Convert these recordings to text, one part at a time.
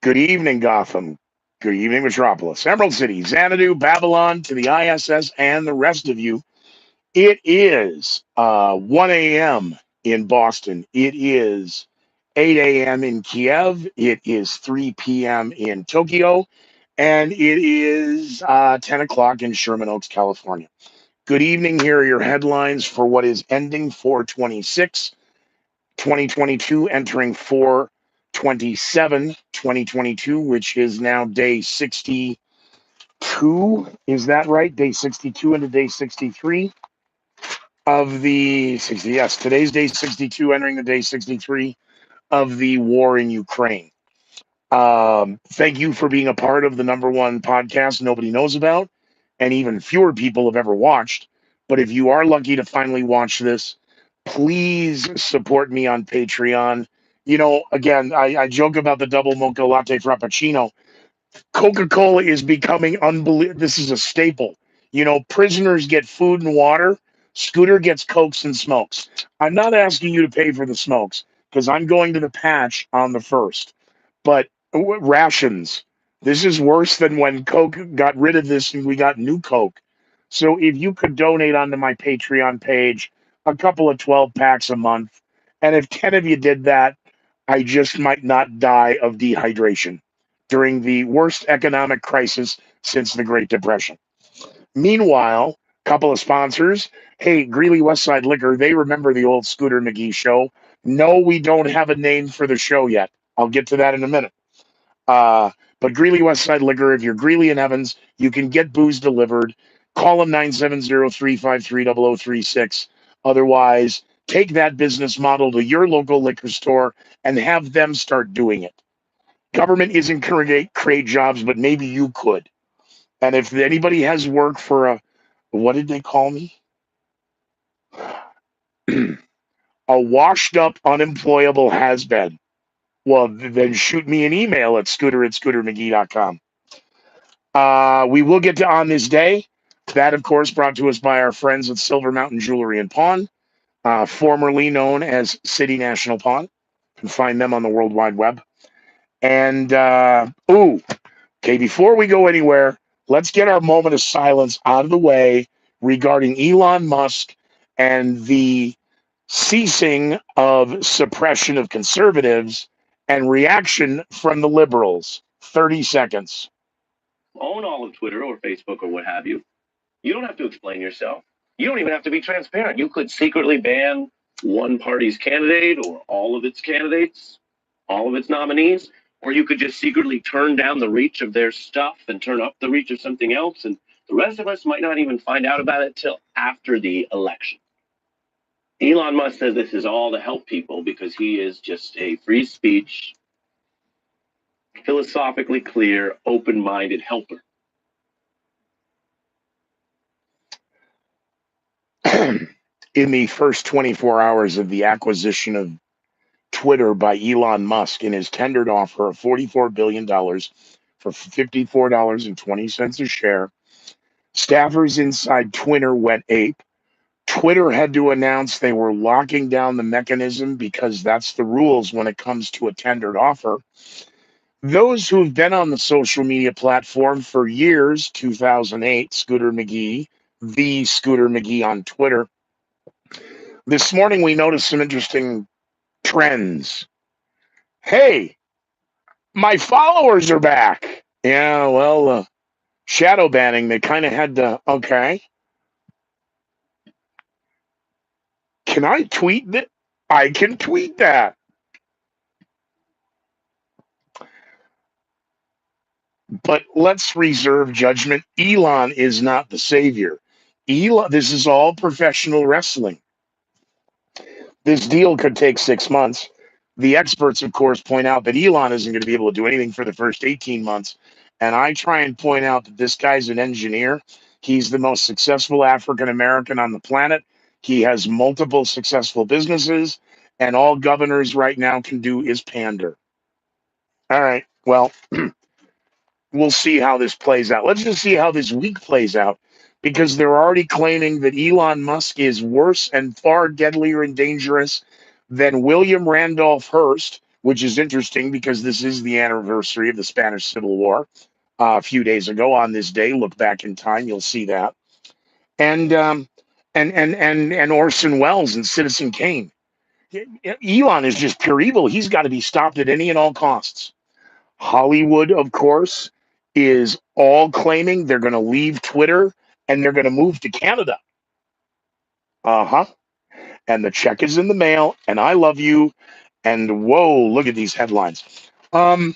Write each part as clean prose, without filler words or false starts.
Good evening, Gotham. Good evening, Metropolis. Emerald City, Xanadu, Babylon, to the ISS, and the rest of you. It is 1 a.m. in Boston. It is 8 a.m. in Kiev. It is 3 p.m. in Tokyo. And it is 10 o'clock in Sherman Oaks, California. Good evening. Here are your headlines for what is ending 426, 2022, entering 427, 2022, which is now day 62. Is that right? Day 62 into day 63 of the 60. Yes, today's day 62, entering the day 63 of the war in Ukraine. Thank you for being a part of the number one podcast nobody knows about, and even fewer people have ever watched. But if you are lucky to finally watch this, please support me on Patreon. Again, I joke about the double mocha latte frappuccino. Coca-Cola is becoming unbelievable. This is a staple. Prisoners get food and water. Scooter gets Cokes and smokes. I'm not asking you to pay for the smokes because I'm going to the patch on the 1st. But rations. This is worse than when Coke got rid of this and we got new Coke. So if you could donate onto my Patreon page, a couple of 12 packs a month, and if 10 of you did that, I just might not die of dehydration during the worst economic crisis since the Great Depression. Meanwhile, a couple of sponsors. Hey, Greeley Westside Liquor, they remember the old Scooter McGee show. No, we don't have a name for the show yet. I'll get to that in a minute. But Greeley Westside Liquor, if you're Greeley and Evans, you can get booze delivered. Call them 970-353-0036. Otherwise, take that business model to your local liquor store and have them start doing it. Government isn't going to create jobs, but maybe you could. And if anybody has work for what did they call me? A washed up, unemployable has been. Well, then shoot me an email at scooter@scootermcgee.com. We will get to On This Day. That, of course, brought to us by our friends at Silver Mountain Jewelry and Pawn, formerly known as City National Pawn. You can find them on the World Wide Web. And, okay, before we go anywhere, let's get our moment of silence out of the way regarding Elon Musk and the ceasing of suppression of conservatives and reaction from the liberals. 30 seconds. Own all of Twitter or Facebook or what have you. You don't have to explain yourself. You don't even have to be transparent. You could secretly ban one party's candidate or all of its candidates, all of its nominees, or you could just secretly turn down the reach of their stuff and turn up the reach of something else. And the rest of us might not even find out about it till after the election. Elon Musk says this is all to help people because he is just a free speech, philosophically clear, open-minded helper. In the first 24 hours of the acquisition of Twitter by Elon Musk in his tendered offer of $44 billion for $54.20 a share, staffers inside Twitter went ape. Twitter had to announce they were locking down the mechanism because that's the rules when it comes to a tendered offer. Those who've been on the social media platform for years, 2008, Scooter McGee, the Scooter McGee on Twitter. This morning we noticed some interesting trends. Hey, my followers are back. Yeah, well, shadow banning, they kind of had to, okay. Can I tweet that? I can tweet that. But let's reserve judgment. Elon is not the savior. Elon, this is all professional wrestling. This deal could take 6 months. The experts, of course, point out that Elon isn't going to be able to do anything for the first 18 months. And I try and point out that this guy's an engineer. He's the most successful African American on the planet. He has multiple successful businesses, and all governors right now can do is pander. All right, well, we'll see how this plays out. Let's just see how this week plays out, because they're already claiming that Elon Musk is worse and far deadlier and dangerous than William Randolph Hearst, which is interesting because this is the anniversary of the Spanish Civil War. A few days ago on this day, look back in time, you'll see that. And and Orson Welles and Citizen Kane. Elon is just pure evil. He's got to be stopped at any and all costs. Hollywood, of course, is all claiming they're going to leave Twitter and they're going to move to Canada. Uh huh. And the check is in the mail, and I love you. And whoa, look at these headlines. Um,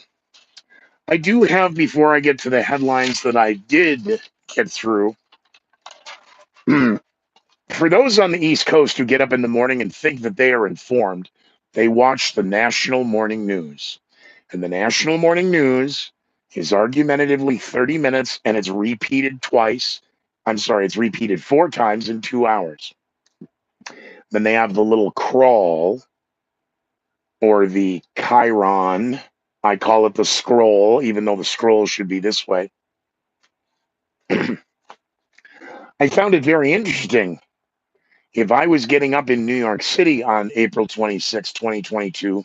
I do have, before I get to the headlines that I did get through, for those on the East Coast who get up in the morning and think that they are informed, they watch the national morning news. And the national morning news is argumentatively 30 minutes and it's repeated twice. I'm sorry, it's repeated 4 times in 2 hours. Then they have the little crawl or the chyron. I call it the scroll, even though the scroll should be this way. I found it very interesting. If I was getting up in New York City on April 26, 2022,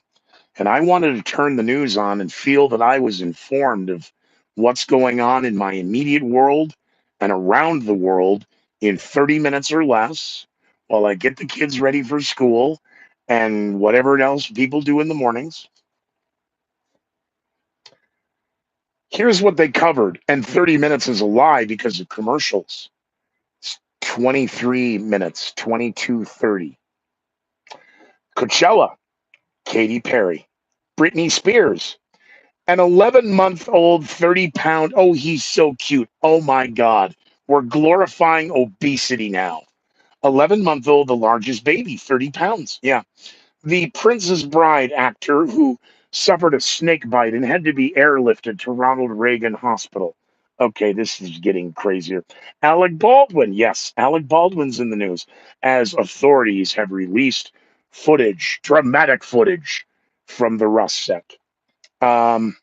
and I wanted to turn the news on and feel that I was informed of what's going on in my immediate world and around the world in 30 minutes or less, while I get the kids ready for school and whatever else people do in the mornings. Here's what they covered. And 30 minutes is a lie because of commercials. It's 23 minutes, 22:30. Coachella, Katy Perry. Britney Spears, an 11-month-old, 30-pound. Oh, he's so cute. Oh my God. We're glorifying obesity now. 11-month-old, the largest baby, 30 pounds. Yeah. The Princess Bride actor who suffered a snake bite and had to be airlifted to Ronald Reagan Hospital. Okay, this is getting crazier. Alec Baldwin. Yes, Alec Baldwin's in the news as authorities have released footage, dramatic footage from the Rust set. Um,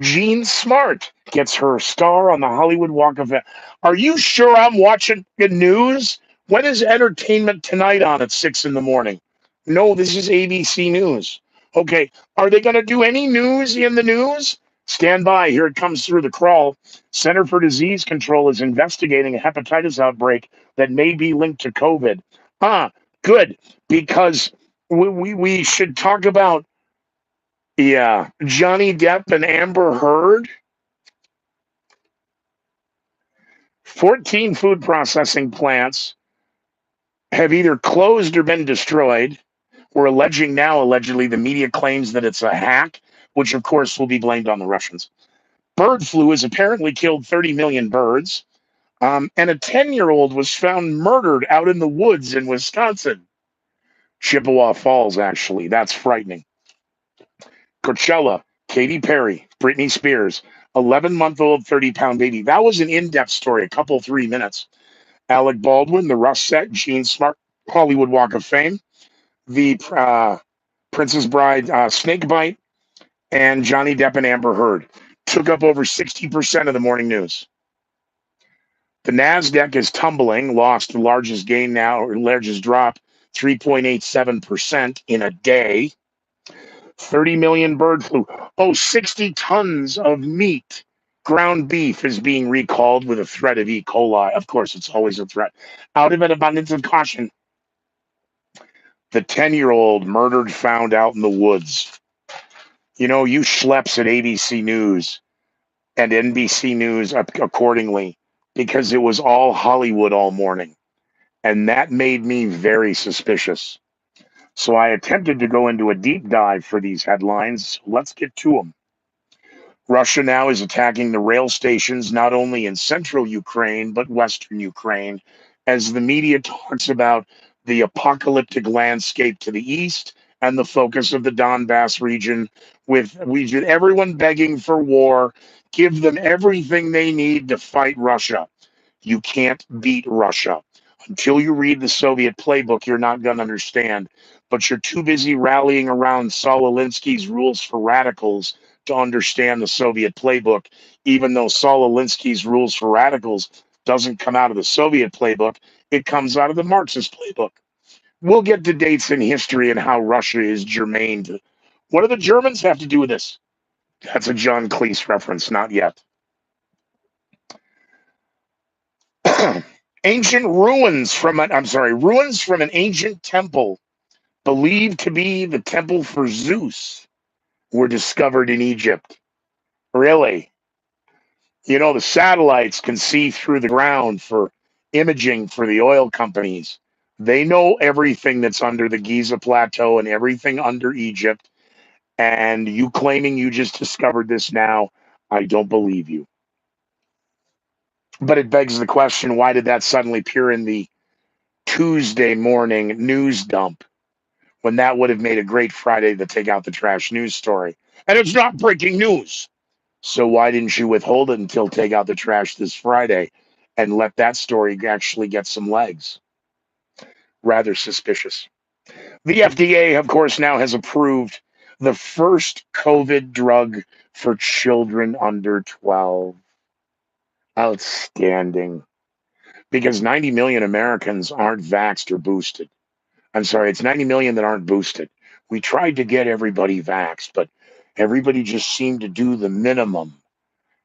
Jean Smart gets her star on the Hollywood Walk of Fame. Are you sure I'm watching the news? When is Entertainment Tonight on at 6 in the morning? No, this is ABC News. Okay, are they going to do any news in the news? Stand by. Here it comes through the crawl. Center for Disease Control is investigating a hepatitis outbreak that may be linked to COVID. Ah, good, because we should talk about, yeah, Johnny Depp and Amber Heard. 14 food processing plants have either closed or been destroyed. We're alleging now, allegedly, the media claims that it's a hack, which of course will be blamed on the Russians. Bird flu has apparently killed 30 million birds. And a 10-year-old was found murdered out in the woods in Wisconsin. Chippewa Falls, actually. That's frightening. Coachella, Katy Perry, Britney Spears, 11-month-old, 30-pound baby. That was an in-depth story, a couple, 3 minutes. Alec Baldwin, the Rust set, Jean Smart, Hollywood Walk of Fame, the Princess Bride snake bite, and Johnny Depp and Amber Heard took up over 60% of the morning news. The NASDAQ is tumbling, lost the largest gain now, or largest drop, 3.87% in a day. 30 million bird flu. Oh, 60 tons of meat. Ground beef is being recalled with a threat of E. coli. Of course, it's always a threat. Out of an abundance of caution, the 10-year-old murdered found out in the woods. You know, you schleps at ABC News and NBC News accordingly because it was all Hollywood all morning. And that made me very suspicious. So I attempted to go into a deep dive for these headlines. Let's get to them. Russia now is attacking the rail stations not only in central Ukraine, but western Ukraine, as the media talks about the apocalyptic landscape to the east and the focus of the Donbass region, with everyone begging for war. Give them everything they need to fight Russia. You can't beat Russia. Until you read the Soviet playbook, you're not going to understand. But you're too busy rallying around Saul Alinsky's rules for radicals to understand the Soviet playbook, even though Saul Alinsky's rules for radicals doesn't come out of the Soviet playbook, it comes out of the Marxist playbook. We'll get to dates in history and how Russia is germane to What do the Germans have to do with this? That's a John Cleese reference, not yet. Ruins from an ancient temple believed to be the temple for Zeus were discovered in Egypt. Really? You know, the satellites can see through the ground for imaging for the oil companies. They know everything that's under the Giza Plateau and everything under Egypt. And you claiming you just discovered this now, I don't believe you. But it begs the question, why did that suddenly appear in the Tuesday morning news dump when that would have made a great Friday to take out the trash news story? And it's not breaking news. So why didn't you withhold it until take out the trash this Friday and let that story actually get some legs? Rather suspicious. The FDA, of course, now has approved the first COVID drug for children under 12. Outstanding. Because 90 million Americans aren't vaxxed or boosted. I'm sorry, it's 90 million that aren't boosted. We tried to get everybody vaxxed, but everybody just seemed to do the minimum.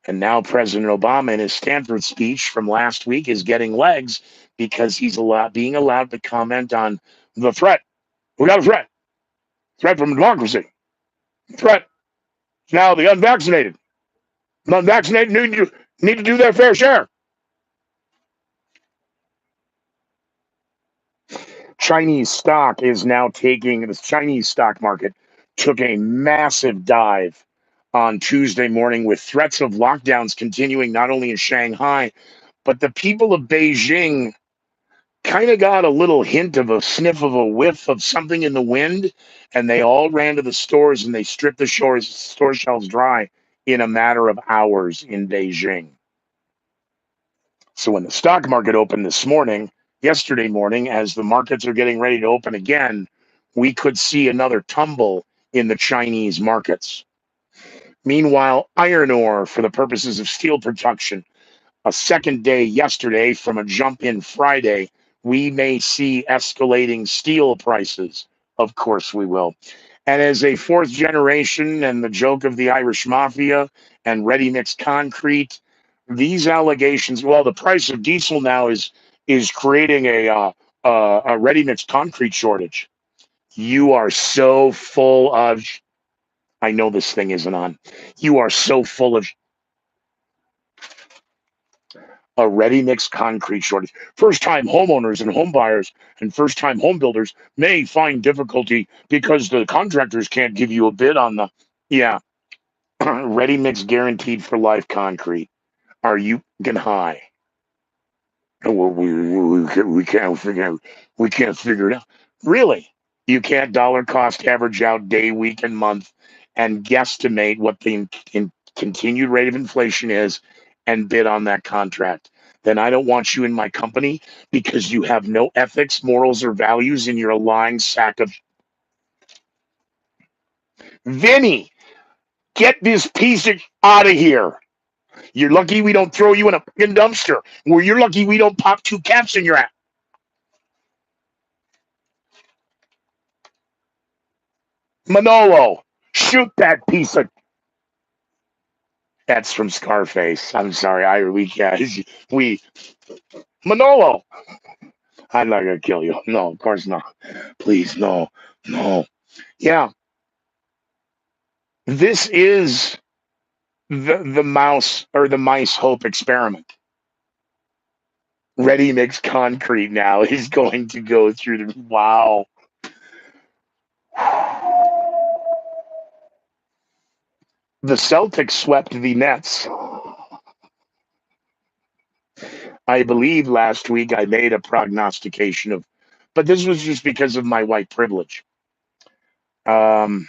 And now President Obama, in his Stanford speech from last week, is getting legs because he's being allowed to comment on the threat. We got a threat. Threat from democracy. Threat. Now the unvaccinated. The unvaccinated need to do their fair share. The Chinese stock market took a massive dive on Tuesday morning with threats of lockdowns continuing not only in Shanghai, but the people of Beijing kind of got a little hint of a sniff of a whiff of something in the wind, and they all ran to the stores and they stripped the store shelves dry in a matter of hours in Beijing. So when the stock market opened yesterday morning, as the markets are getting ready to open again, we could see another tumble in the Chinese markets. Meanwhile, iron ore, for the purposes of steel production, a second day yesterday from a jump in Friday, we may see escalating steel prices. Of course, we will. And as a fourth generation and the joke of the Irish mafia and ready mixed concrete, these allegations, well, the price of diesel now is creating a ready mixed concrete shortage. You are so full of. I know this thing isn't on. You are so full of a ready mixed concrete shortage. First time homeowners and home buyers and first time home builders may find difficulty because the contractors can't give you a bid on the, yeah, ready mix guaranteed for life concrete. Are you getting high? Well, we can't figure it out. Really? You can't dollar cost average out day, week, and month and guesstimate what the continued rate of inflation is and bid on that contract. Then I don't want you in my company because you have no ethics, morals, or values, and you're a lying sack of. Vinny, get this piece out of here. You're lucky we don't throw you in a fucking dumpster. Well, you're lucky we don't pop two caps in your ass. Manolo, shoot that piece of. That's from Scarface. I'm sorry. We Manolo. I'm not gonna kill you. No, of course not. Please, no, no. Yeah, this is the mouse or the mice hope experiment. Ready mix concrete now is going to go through the wow. The Celtics swept the Nets. I believe last week I made a prognostication of, but this was just because of my white privilege. Um,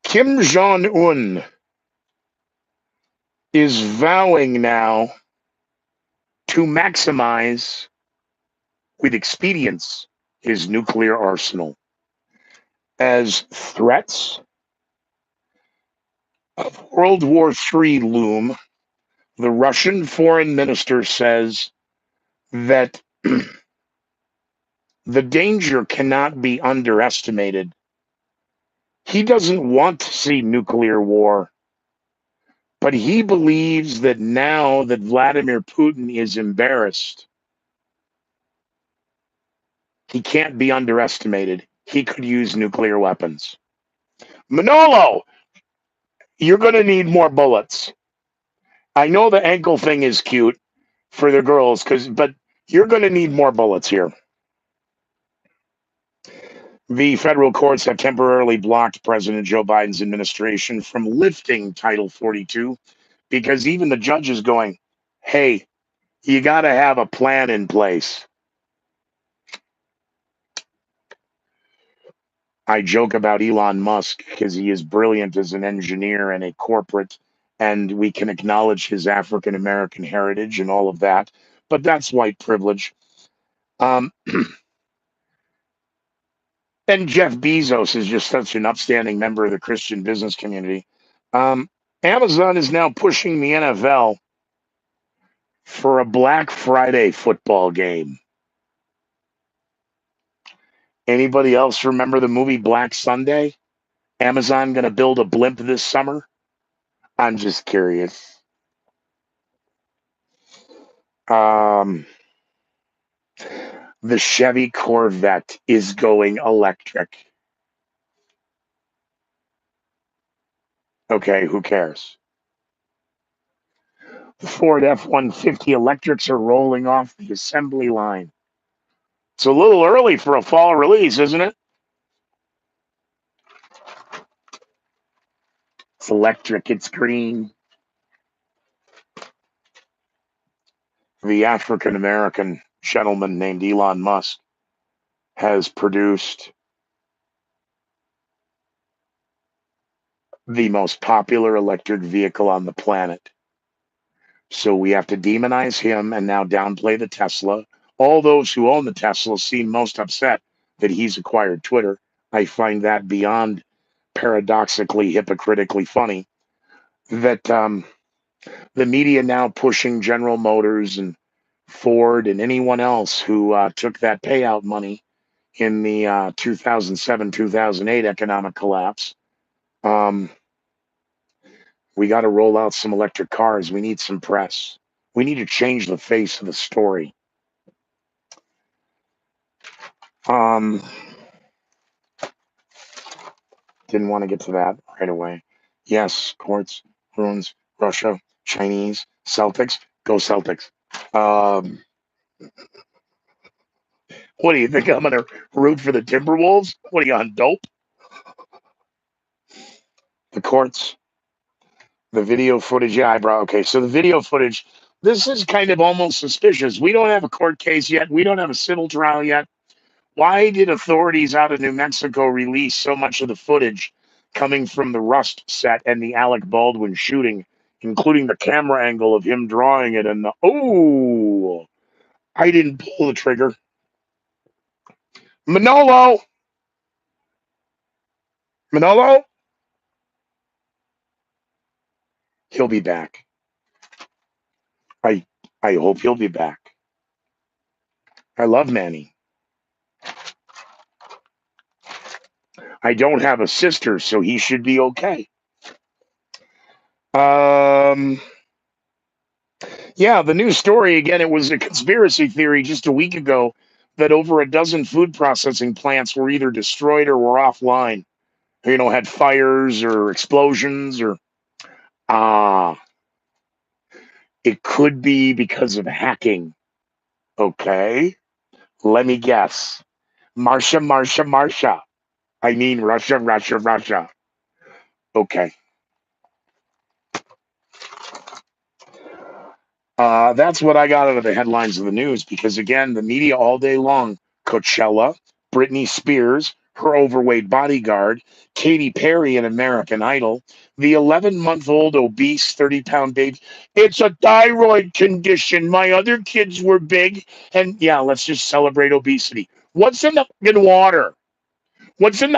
Kim Jong Un is vowing now to maximize with expedience his nuclear arsenal as threats of World War III loom. The Russian foreign minister says that the danger cannot be underestimated He doesn't want to see nuclear war, but he believes that now that Vladimir Putin is embarrassed, he can't be underestimated. He could use nuclear weapons. Manolo, you're going to need more bullets. I know the ankle thing is cute for the girls, but you're going to need more bullets here. The federal courts have temporarily blocked President Joe Biden's administration from lifting Title 42 because even the judge is going, hey, you got to have a plan in place. I joke about Elon Musk because he is brilliant as an engineer and a corporate, and we can acknowledge his African American heritage and all of that. But that's white privilege. Um, and Jeff Bezos is just such an upstanding member of the Christian business community. Um, Amazon is now pushing the NFL for a Black Friday football game. Anybody else remember the movie Black Sunday? Amazon going to build a blimp this summer? I'm just curious. Um, the Chevy Corvette is going electric. Okay, who cares? The Ford F-150 electrics are rolling off the assembly line. It's a little early for a fall release, isn't it? It's electric, it's green. The African American gentleman named Elon Musk has produced the most popular electric vehicle on the planet. So we have to demonize him and now downplay the Tesla. All those who own the Tesla seem most upset that he's acquired Twitter. I find that beyond paradoxically, hypocritically funny that the media now pushing General Motors and Ford and anyone else who took that payout money in the 2007 2008 economic collapse. Um, we got to roll out some electric cars. We need some press. We need to change the face of the story. Um, didn't want to get to that right away. Yes, courts, ruins, Russia, Chinese, Celtics, go Celtics. What do you think? I'm going to root for the Timberwolves? What are you on dope? The courts, the video footage. Yeah, eyebrow. Okay, so the video footage. This is kind of almost suspicious. We don't have a court case yet. We don't have a civil trial yet. Why did authorities out of New Mexico release so much of the footage coming from the Rust set and the Alec Baldwin shooting, including the camera angle of him drawing it and I didn't pull the trigger. Manolo! Manolo? He'll be back. I I hope he'll be back. I love Manny. I don't have a sister, so he should be okay. Um, yeah, the news story again. It was a conspiracy theory just a week ago that over a dozen food processing plants were either destroyed or were offline. Had fires or explosions or ah, it could be because of hacking. Okay, let me guess. Marsha. I mean Russia. Okay. That's what I got out of the headlines of the news because, again, the media all day long Coachella, Britney Spears, her overweight bodyguard, Katy Perry in American Idol, the 11-month-old obese 30-pound baby. It's a thyroid condition. My other kids were big. And yeah, let's just celebrate obesity. What's in the fucking water? What's in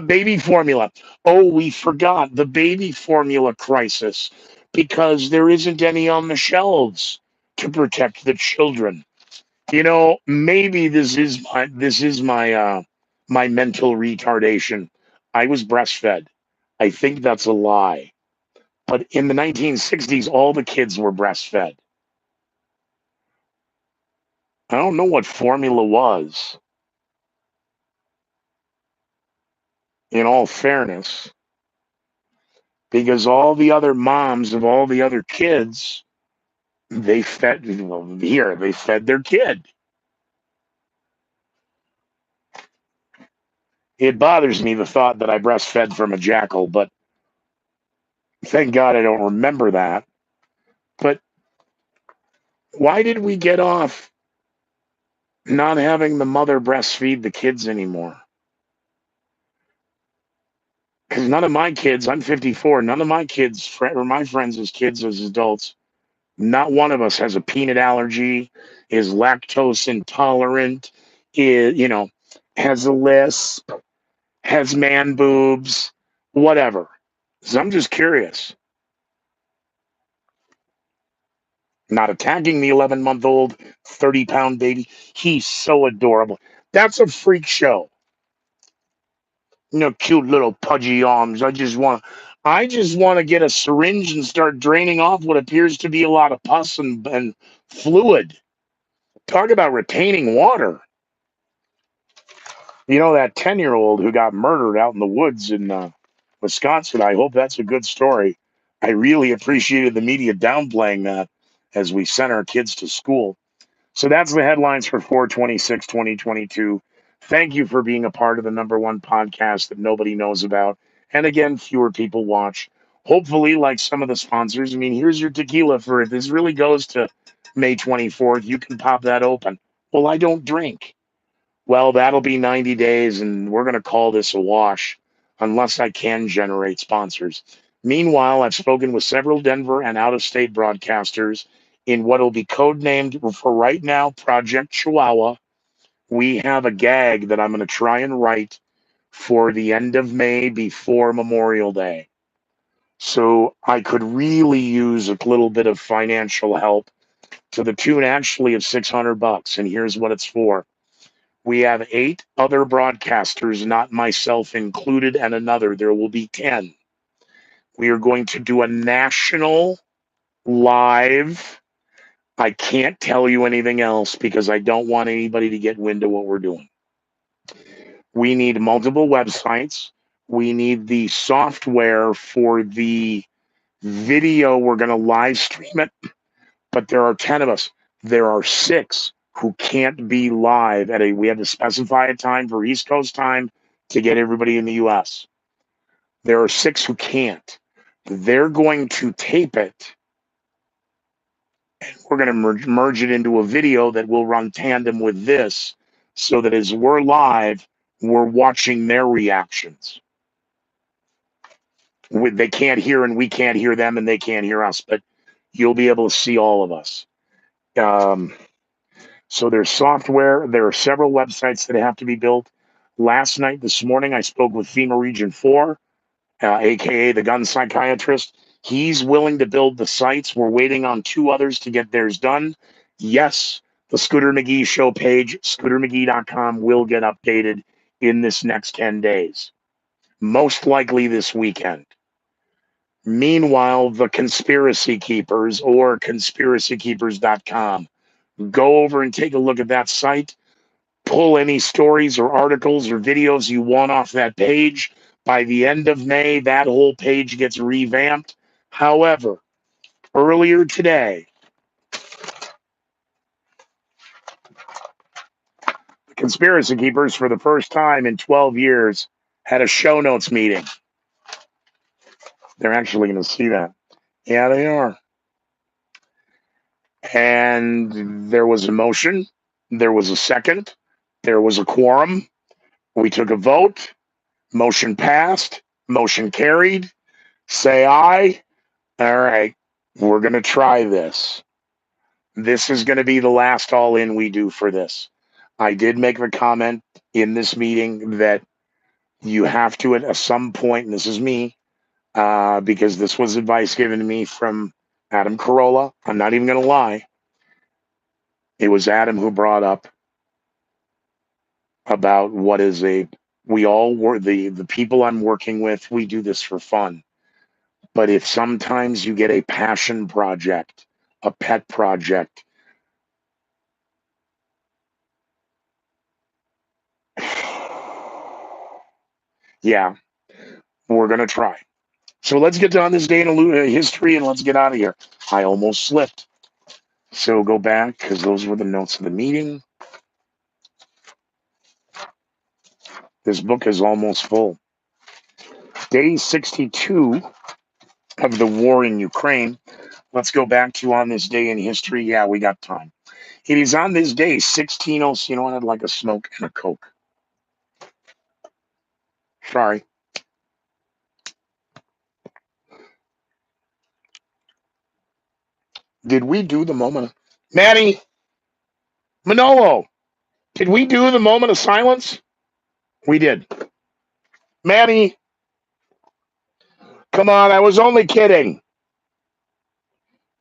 baby formula? Oh, we forgot the baby formula crisis because there isn't any on the shelves to protect the children. Maybe this is my my mental retardation. I was breastfed. I think that's a lie. But in the 1960s, all the kids were breastfed. I don't know what formula was, in all fairness, because all the other moms of all the other kids, they fed, well, here, they fed their kid. It bothers me, the thought that I breastfed from a jackal, but thank God I don't remember that. But why did we get off not having the mother breastfeed the kids anymore? Because none of my kids, I'm 54, none of my kids, or my friends as kids, as adults, not one of us has a peanut allergy, is lactose intolerant, is, has a lisp, has man boobs, whatever. So I'm just curious. Not attacking the 11-month-old, 30-pound baby. He's so adorable. That's a freak show. Cute little pudgy arms. I just want to get a syringe and start draining off what appears to be a lot of pus and fluid. Talk about retaining water. That 10-year-old who got murdered out in the woods in Wisconsin. I hope that's a good story. I really appreciated the media downplaying that as we sent our kids to school. So that's the headlines for 4/26/2022. Thank you for being a part of the number one podcast that nobody knows about. And again, fewer people watch. Hopefully, like some of the sponsors, here's your tequila for if this really goes to May 24th. You can pop that open. Well, I don't drink. Well, that'll be 90 days, and we're going to call this a wash unless I can generate sponsors. Meanwhile, I've spoken with several Denver and out of state broadcasters in what will be codenamed for right now Project Chihuahua. We have a gag that I'm going to try and write for the end of May before Memorial Day. So I could really use a little bit of financial help to the tune actually of $600. And here's what it's for. We have 8 other broadcasters, not myself included, and another. There will be 10. We are going to do a national live. I can't tell you anything else because I don't want anybody to get wind of what we're doing. We need multiple websites. We need the software for the video. We're going to live stream it, but there are 10 of us. There are 6 who can't be live we have to specify a time for East Coast time to get everybody in the US. There are 6 who can't. They're going to tape it. And we're going to merge it into a video that will run tandem with this so that as we're live, we're watching their reactions. They can't hear and we can't hear them and they can't hear us, but you'll be able to see all of us. So there's software. There are several websites that have to be built. This morning, I spoke with FEMA Region 4, aka the gun psychiatrist. He's willing to build the sites. We're waiting on 2 others to get theirs done. Yes, the Scooter McGee show page, scootermcgee.com, will get updated in this next 10 days, most likely this weekend. Meanwhile, the Conspiracy Keepers or conspiracykeepers.com, go over and take a look at that site. Pull any stories or articles or videos you want off that page. By the end of May, that whole page gets revamped. However, earlier today, the Conspiracy Keepers, for the first time in 12 years, had a show notes meeting. They're actually going to see that. Yeah, they are. And there was a motion. There was a second. There was a quorum. We took a vote. Motion passed. Motion carried. Say aye. All right, we're going to try this. This is going to be the last all in we do for this. I did make the comment in this meeting that you have to, at some point, and this is me, because this was advice given to me from Adam Carolla. I'm not even going to lie. It was Adam who brought up about what is a We all were the people I'm working with, we do this for fun. But if sometimes you get a passion project, a pet project, yeah, we're going to try. So let's get on this day in history and let's get out of here. I almost slipped. So go back because those were the notes of the meeting. This book is almost full. Day 62 of the war in Ukraine. Let's go back to on this day in history. Yeah, we got time. It is on this day, 1606. You know what? I'd like a smoke and a Coke. Sorry. Did we do the moment? Manny, Manolo, did we do the moment of silence? We did. Manny, come on. I was only kidding.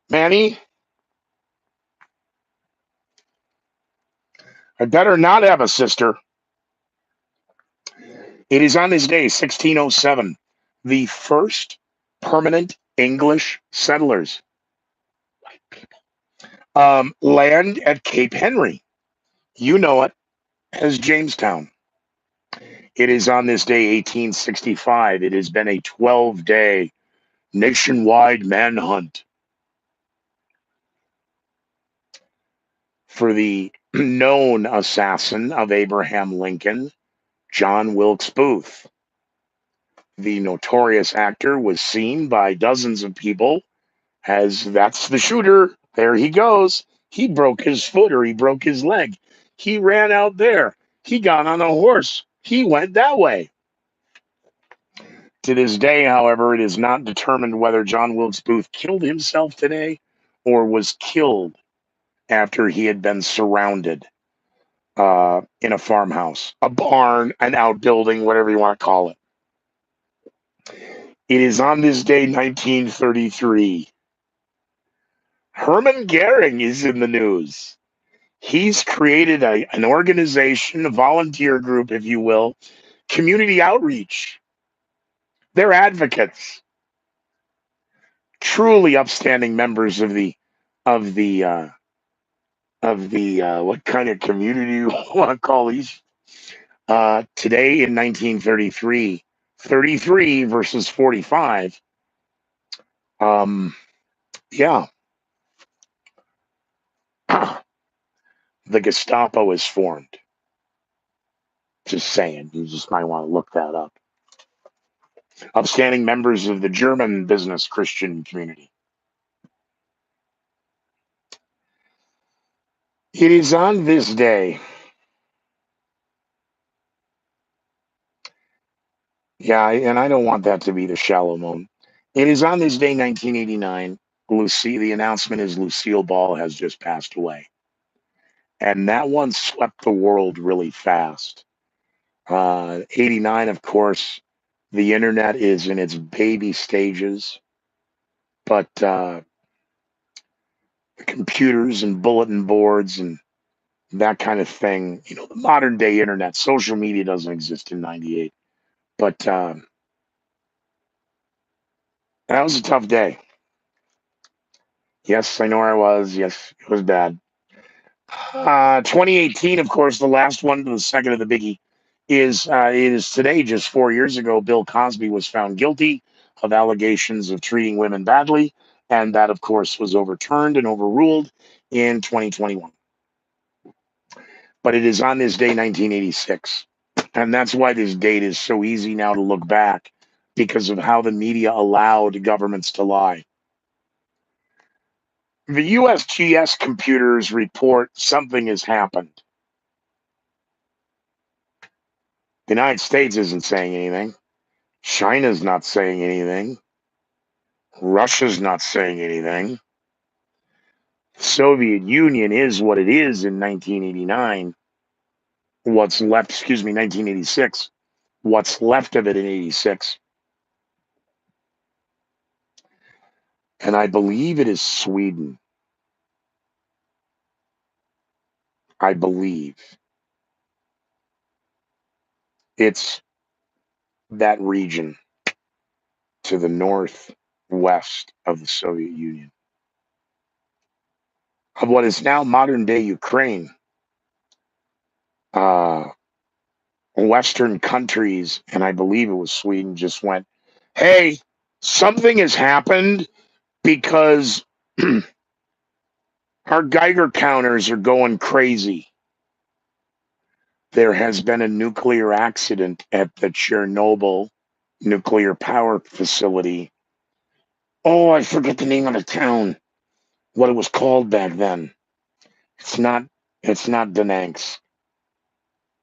Manny, I better not have a sister. It is on this day, 1607, the first permanent English settlers land at Cape Henry. You know it as Jamestown. It is on this day, 1865. It has been a 12-day nationwide manhunt for the known assassin of Abraham Lincoln, John Wilkes Booth. The notorious actor was seen by dozens of people as that's the shooter. There he goes. He broke his foot or he broke his leg. He ran out there. He got on a horse. He went that way. To this day, however, it is not determined whether John Wilkes Booth killed himself today or was killed after he had been surrounded in a farmhouse, a barn, an outbuilding, whatever you want to call it. It is on this day, 1933. Hermann Goering is in the news. He's created an organization, a volunteer group, if you will, community outreach. They're advocates, truly upstanding members of the what kind of community you want to call these? Today in 1933, 33 versus 45. Yeah, the Gestapo is formed. Just saying, you just might want to look that up. Upstanding members of the German business Christian community. It is on this day. Yeah, and I don't want that to be the shallow moon. It is on this day, 1989. The announcement is Lucille Ball has just passed away. And that one swept the world really fast. 89, of course, the internet is in its baby stages, but computers and bulletin boards and that kind of thing, the modern day internet, social media doesn't exist in 98. But that was a tough day. Yes, I know where I was. Yes, it was bad. 2018, of course, the last one to the second of the biggie is today, just 4 years ago, Bill Cosby was found guilty of allegations of treating women badly. And that, of course, was overturned and overruled in 2021. But it is on this day, 1986. And that's why this date is so easy now to look back because of how the media allowed governments to lie. The USGS computers report something has happened. The United States isn't saying anything. China's not saying anything. Russia's not saying anything. The Soviet Union is what it is in 1989. What's left, 1986. What's left of it in 86. And I believe it is Sweden. I believe. It's that region to the northwest of the Soviet Union, of what is now modern day Ukraine. Uh, Western countries, and I believe it was Sweden, just went, hey, something has happened because our Geiger counters are going crazy. There has been a nuclear accident at the Chernobyl nuclear power facility. Oh, I forget the name of the town, what it was called back then. It's not Donetsk.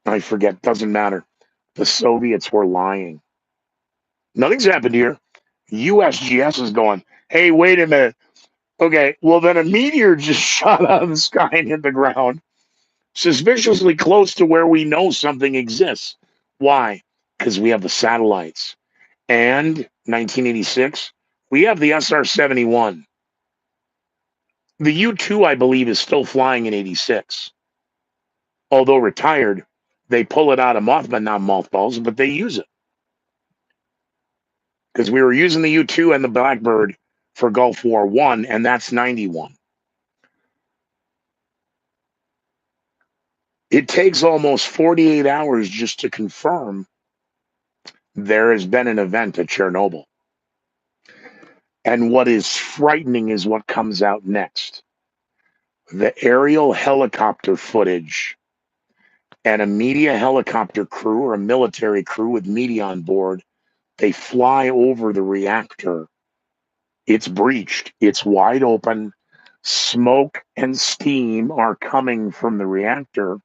I forget, doesn't matter. The Soviets were lying. Nothing's happened here. USGS is going, hey, wait a minute. Okay, well, then a meteor just shot out of the sky and hit the ground, suspiciously close to where we know something exists. Why? Because we have the satellites. And 1986, we have the SR-71. The U-2, I believe, is still flying in 86. Although retired, they pull it out of not mothballs, but they use it. Because we were using the U-2 and the Blackbird for Gulf War I, and that's 91. It takes almost 48 hours just to confirm there has been an event at Chernobyl. And what is frightening is what comes out next. The aerial helicopter footage and a media helicopter crew or a military crew with media on board, they fly over the reactor. It's breached. It's wide open. Smoke and steam are coming from the reactor.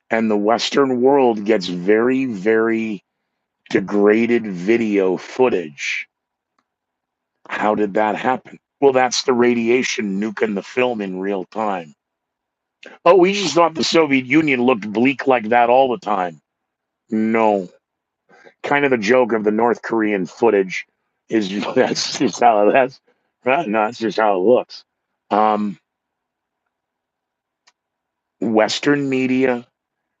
And the Western world gets very, very degraded video footage. How did that happen? Well, that's the radiation nuking the film in real time. Oh, we just thought the Soviet Union looked bleak like that all the time. No. Kind of the joke of the North Korean footage is that's just how that's no, that's just how it looks. Um, Western media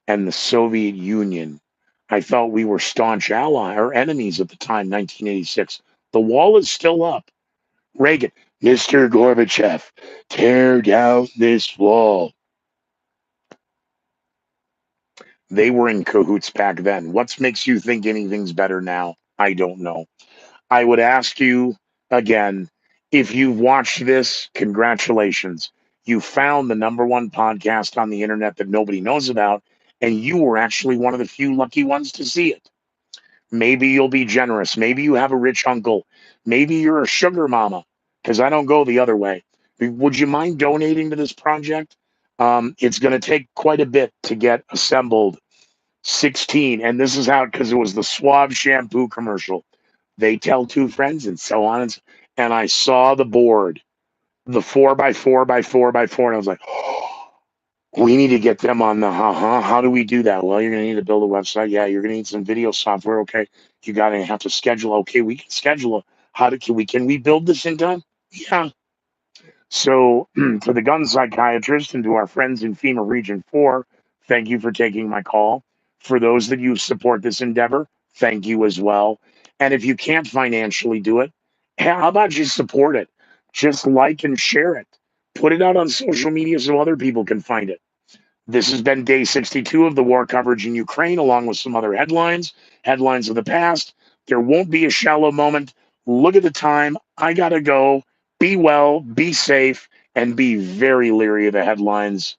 and the Soviet Union. I thought we were staunch ally or enemies at the time, 1986. The wall is still up. Reagan, Mr. Gorbachev, tear down this wall. They were in cahoots back then. What makes you think anything's better now? I don't know. I would ask you again, if you've watched this, congratulations. You found the number one podcast on the internet that nobody knows about, and you were actually one of the few lucky ones to see it. Maybe you'll be generous. Maybe you have a rich uncle. Maybe you're a sugar mama, because I don't go the other way. Would you mind donating to this project? It's going to take quite a bit to get assembled. 16, and this is how, because it was the Suave shampoo commercial. They tell two friends and so on. And I saw the board, the 4x4x4x4, and I was like, oh, we need to get them on the How do we do that? Well, you're going to need to build a website. Yeah, you're going to need some video software. Okay, you got to have to schedule. Okay, we can schedule. Can we build this in time? Yeah. So to the gun psychiatrist and to our friends in FEMA Region 4, thank you for taking my call. For those that you support this endeavor, thank you as well. And if you can't financially do it, how about you support it? Just like and share it. Put it out on social media so other people can find it. This has been day 62 of the war coverage in Ukraine, along with some other headlines of the past. There won't be a shallow moment. Look at the time. I got to go. Be well, be safe, and be very leery of the headlines.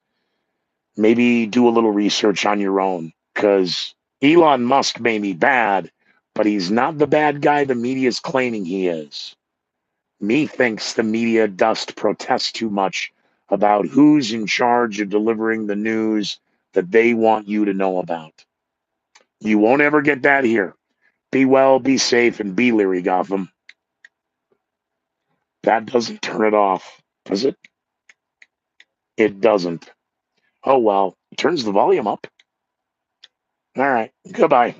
Maybe do a little research on your own, because Elon Musk may be bad, but he's not the bad guy the media is claiming he is. Methinks the media does protest too much about who's in charge of delivering the news that they want you to know about. You won't ever get that here. Be well, be safe, and be leery, Gotham. That doesn't turn it off, does it? It doesn't. Oh, well, it turns the volume up. All right, goodbye.